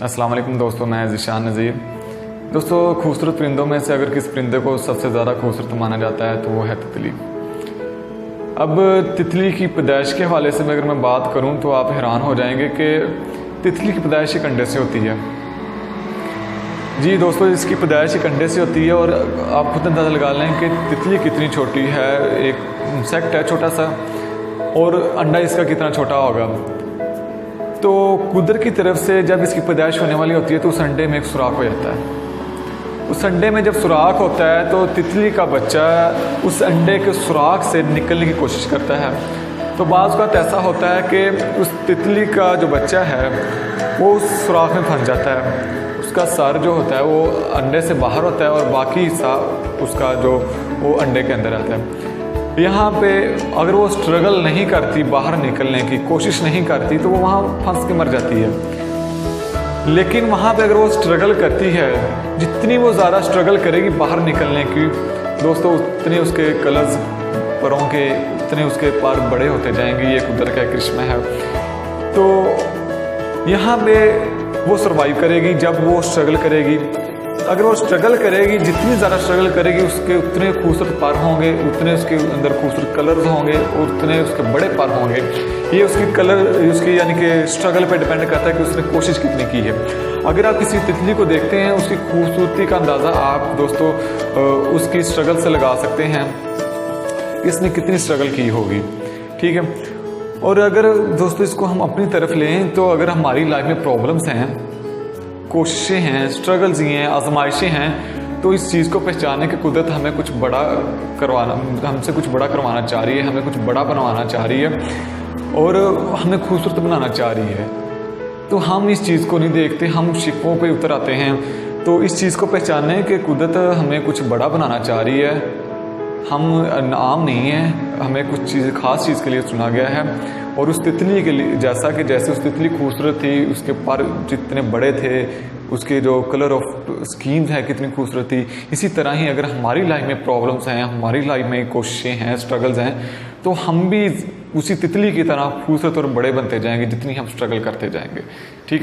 अस्सलाम वालेकुम दोस्तों, मैं ज़ीशान नज़ीर। दोस्तों, खूबसूरत परिंदों में से अगर किस परिंदे को सबसे ज़्यादा खूबसूरत माना जाता है तो वो है तितली। अब तितली की पैदाइश के हवाले से अगर मैं बात करूं तो आप हैरान हो जाएंगे कि तितली की पैदाइश एक अंडे से होती है। जी दोस्तों, इसकी पैदाइश एक अंडे से होती है और आप खुद अंदाज़ा लगा लें कि तितली कितनी छोटी है। एक इंसेक्ट है छोटा सा और अंडा इसका कितना छोटा होगा। तो कुदरत की तरफ से जब इसकी पैदाइश होने वाली होती है तो उस अंडे में एक सुराख हो जाता है। उस अंडे में जब सुराख होता है तो तितली का बच्चा उस अंडे के सुराख से निकलने की कोशिश करता है। तो बाज़ वक़्त ऐसा होता है कि उस तितली का जो बच्चा है वो उस सुराख में फंस जाता है। उसका सर जो होता है वो अंडे से बाहर होता है और बाकी हिस्सा उसका जो वो अंडे के अंदर आता है। यहाँ पे अगर वो स्ट्रगल नहीं करती, बाहर निकलने की कोशिश नहीं करती, तो वो वहाँ फंस के मर जाती है। लेकिन वहाँ पे अगर वो स्ट्रगल करती है, जितनी वो ज़्यादा स्ट्रगल करेगी बाहर निकलने की, दोस्तों उतने उसके कलर्स परों के उतने उसके पर बड़े होते जाएंगे। ये कुदरत का करिश्मा है। तो यहाँ पे वो सर्वाइव करेगी जब वो स्ट्रगल करेगी। अगर वो स्ट्रगल करेगी, जितनी ज़्यादा स्ट्रगल करेगी उसके उतने खूबसूरत पर होंगे, उतने उसके अंदर खूबसूरत कलर्स होंगे और उतने उसके बड़े पर होंगे। ये उसकी कलर उसकी यानी कि स्ट्रगल पे डिपेंड करता है कि उसने कोशिश कितनी की है। अगर आप किसी तितली को देखते हैं, उसकी खूबसूरती का अंदाज़ा आप दोस्तों उसकी स्ट्रगल से लगा सकते हैं, इसने कितनी स्ट्रगल की होगी। ठीक है। और अगर दोस्तों इसको हम अपनी तरफ लें तो अगर हमारी लाइफ में प्रॉब्लम्स हैं, कोशिशें हैं, स्ट्रगल्स हैं, आजमाइशें हैं, तो इस चीज़ को पहचाने कि कुदरत हमें कुछ बड़ा करवाना, हमसे कुछ बड़ा करवाना चाह रही है, हमें कुछ बड़ा बनवाना चाह रही है और हमें खूबसूरत बनाना चाह रही है। तो हम इस चीज़ को नहीं देखते, हम शिकवों पे उतर आते हैं। तो इस चीज़ को पहचाने कि कुदरत हमें कुछ बड़ा बनाना चाह रही है, हम आम नहीं हैं, हमें कुछ चीज़ खास चीज़ के लिए चुना गया है। और उस तितली के लिए जैसे उस तितली खूबसूरत थी, उसके पर जितने बड़े थे, उसके जो कलर ऑफ स्किन है कितनी खूबसूरत थी, इसी तरह ही अगर हमारी लाइफ में प्रॉब्लम्स हैं, हमारी लाइफ में कोशिशें हैं, स्ट्रगल्स हैं, तो हम भी उसी तितली की तरह खूबसूरत और बड़े बनते जाएंगे जितनी हम स्ट्रगल करते जाएंगे। ठीक है।